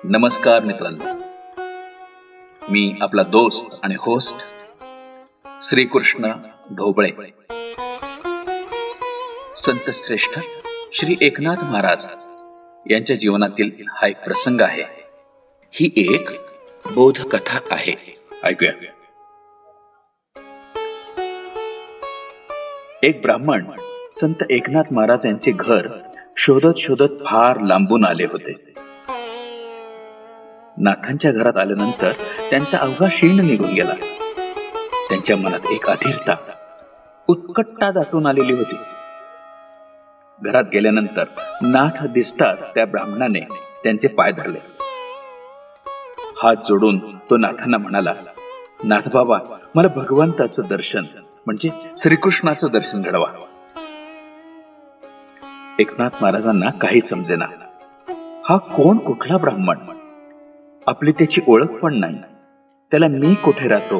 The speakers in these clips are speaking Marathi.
नमस्कार मित्रांनो, मी आपला दोस्त आणि होस्ट श्रीकृष्ण ढोबळे. संत श्रेष्ठ श्री एकनाथ महाराज यांच्या जीवनातील हा एक प्रसंग आहे. ही एक बोधकथा आहे. ऐकूया. एक ब्राह्मण संत एकनाथ महाराज यांचे घर शोधत शोधत फार लांबून आले होते. नाथांच्या घरात आल्यानंतर त्यांचा अवघा शीण निघून गेला. त्यांच्या मनात एक अधीरता, उत्कटता दाटून आलेली होती. घरात गेल्यानंतर नाथ दिसताच त्या ब्राह्मणाने त्यांचे पाय धरले. हात जोडून तो नाथांना म्हणाला, नाथ बाबा, मला भगवंताचं दर्शन म्हणजे श्रीकृष्णाचं दर्शन घडवा. एकनाथ महाराजांना काही समजेना. हा कोण, कुठला ब्राह्मण? आपली त्याची ओळख पण नाही. त्याला मी कुठे राहतो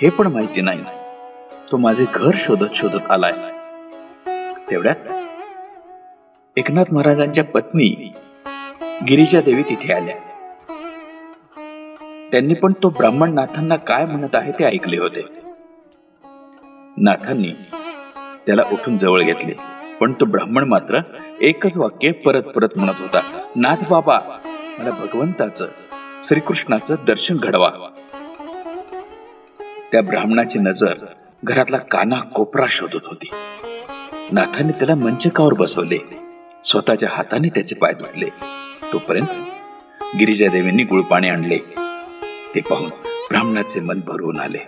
हे पण माहिती नाही. तो माझे घर शोधत शोधत आलाय. तेवढ्यात एकनाथ महाराजांच्या पत्नी गिरिजा देवी तिथे आल्या. त्यांनी पण तो ब्राह्मण नाथांना काय म्हणत आहे ते ऐकले होते. नाथांनी त्याला उठून जवळ घेतले, पण तो ब्राह्मण मात्र एकच वाक्य परत परत म्हणत होता, नाथ बाबा, मला भगवंताचं श्रीकृष्णाचं दर्शन घडवा. त्या ब्राह्मणाची नजर घरातला काना कोपरा शोधत होती. नाथांनी त्याला मंचकावर बसवले, स्वतःच्या हाताने त्याचे पाय धुतले. तोपर्यंत गिरिजा देवींनी गुळपाणी आणले. ते पाहून ब्राह्मणाचे मन भरून आले.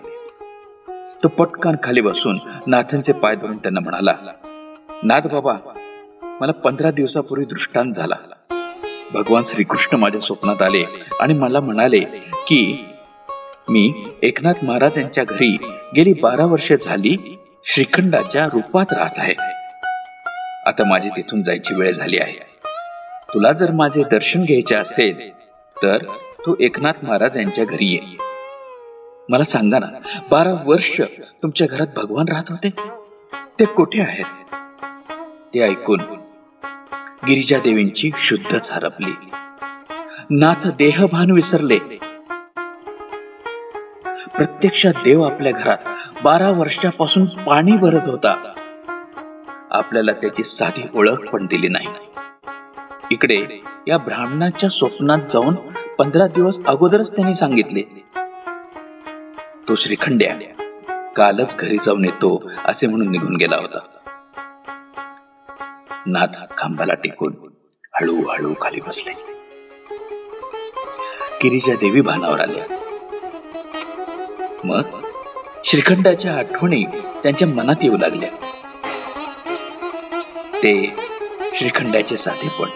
तो पटकन खाली बसून नाथांचे पाय धरून त्यांना म्हणाला, नाथ बाबा, मला 15 दिवसापूर्वी दृष्टांत झाला. भगवान श्रीकृष्ण माझ्या स्वप्नात आले आणि मला म्हणाले की मी एकनाथ महाराज यांच्या घरी गेली 12 वर्षे झाली श्रीखंडाच्या रूपात राहत आहे. आता माझी तिथून जायची वेळ झाली आहे. तुला जर माझे दर्शन घ्यायचे असेल तर तू एकनाथ महाराज यांच्या घरी ये. मला सांगा ना, 12 वर्ष तुमच्या घरात भगवान राहत होते, ते कुठे आहेत? ते ऐकून गिरिजा देवींची शुद्धच हरपली. नाथ देहभान विसरले. प्रत्यक्षात देव आपल्या घरात 12 वर्षापासून पाणी भरत होता. आपल्याला त्याची साधी ओळख पण दिली नाही. इकडे या ब्राह्मणाच्या स्वप्नात जाऊन 15 दिवस अगोदरच त्यांनी सांगितले, तो श्रीखंड्या कालच घरी जाऊन येतो असे म्हणून निघून गेला होता. नाथ खांबाला टेकून हळूहळू खाली बसले. गिरिजा देवी भानावर आल्या. मग श्रीखंडाच्या आठवणी त्यांच्या मनात येऊ लागल्या. ते श्रीखंडाचे साधेपण,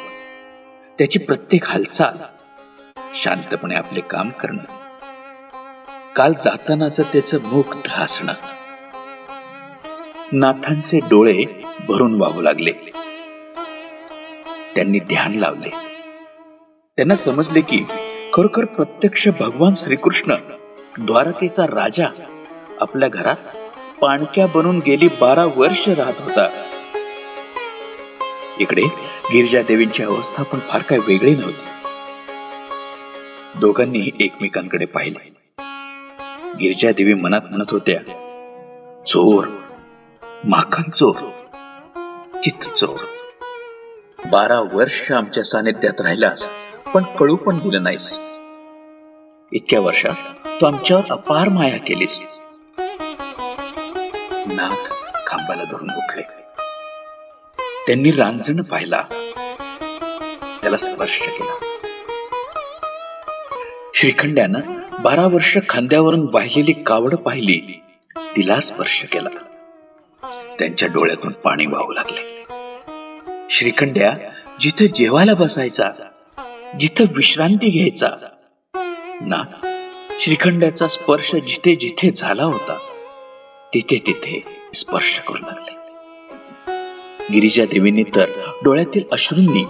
त्याची प्रत्येक हालचाल, शांतपणे आपले काम करणं, काल जातानाच त्याचं मुग्ध हसणं. नाथांचे डोळे भरून वाहू लागले. त्यांनी ध्यान लावले. त्यांना समजले की खरोखर प्रत्यक्ष भगवान श्रीकृष्ण, द्वारकेचा राजा, आपल्या घरात पाणक्या बनून गेली 12 वर्ष राहत होता. इकडे गिरिजा देवींची अवस्था पण फार काय वेगळी नव्हती. दोघांनी एकमेकांकडे पाहिले. गिरिजा देवी मनात म्हणत होत्या, चोर, माखन चोर, चित्त चोर. 12 वर्ष आमच्या सानिध्यात राहिलास, पण कळू पण दिलं नाहीस. इतक्या वर्षात तू आमच्यावर अपार माया केलीस. नाथ खांबाला धरून उठले. त्यांनी रांजण पाहिला, त्याला स्पर्श केला. श्रीखंड्यानं 12 वर्ष खांद्यावरून वाहिलेली कावड पाहिली, तिला स्पर्श केला. त्यांच्या डोळ्यातून पाणी वाहू लागले. श्रीखंड्या जिथे जेवायला बसायचा, जिथे विश्रांती घ्यायचा, नाथ श्रीखंड्याचा स्पर्श जिथे जिथे झाला होता तिथे तिथे स्पर्श करू लागले. गिरिजा देवींनी तर डोळ्यातील अश्रूंनी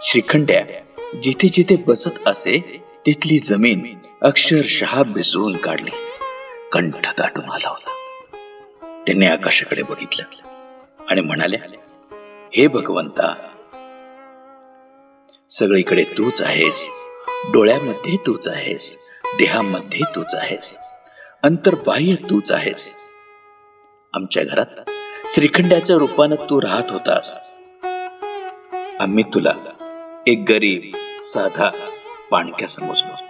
श्रीखंड्या जिथे जिथे बसत असे तिथली जमीन अक्षरशः भिजवून काढली. कंठ दाटून आला होता. त्यांनी आकाशाकडे बघितलं आणि म्हणाले, हे भगवंता, सगळीकडे तूच आहेस, डोळ्यामध्ये तूच आहेस, देहामध्ये तूच आहेस, अंतर्बाह्य तूच आहेस. आमच्या घरात श्रीखंडाच्या रूपानं तू राहत होतास. आम्ही तुला एक गरीब, साधा पाणक्या समजलो.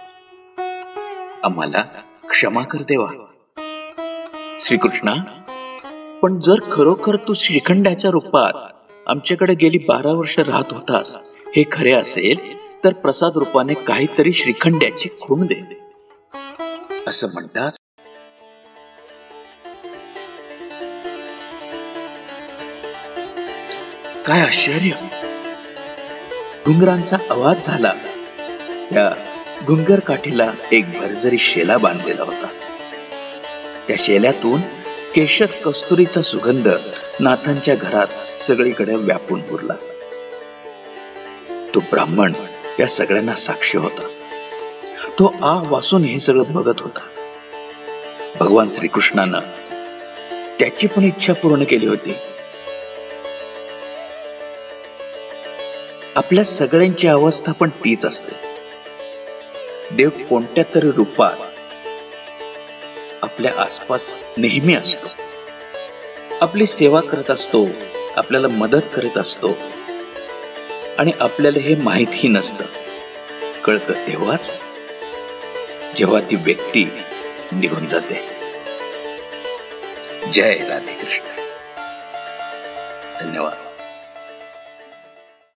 आम्हाला क्षमा कर देवा. श्रीकृष्णा, पण जर खरोखर तू श्रीखंडाच्या रूपात आमच्याकडे गेली 12 वर्ष राहत होतास हे खरे असेल, तर प्रसाद रूपाने काहीतरी श्रीखंड्याची खूण दे. असं म्हणताच काय आश्चर्य! घुंगरांचा आवाज झाला. त्या घुंगर काठीला एक भरजरी शेला बांधलेला होता. त्या शेल्यातून केशर कस्तुरीचा सुगंध नाथांच्या घरात सगळीकडे व्यापून उरला. तो ब्राह्मण या सगळ्यांना साक्ष होता. तो वासून हे सगळं बघत होता. भगवान श्रीकृष्णानं त्याची पण इच्छा पूर्ण केली होती. आपल्या सगळ्यांची अवस्था पण तीच असते. देव कोणत्या तरी रूपात आपल्या आसपास नेहमी असतो, आपली सेवा करत असतो, आपल्याला मदत करत असतो आणि आपल्याला हे माहीतही नसतं. कळतं तेव्हाच जेव्हा ती व्यक्ती निघून जाते. जय राधे कृष्ण. धन्यवाद.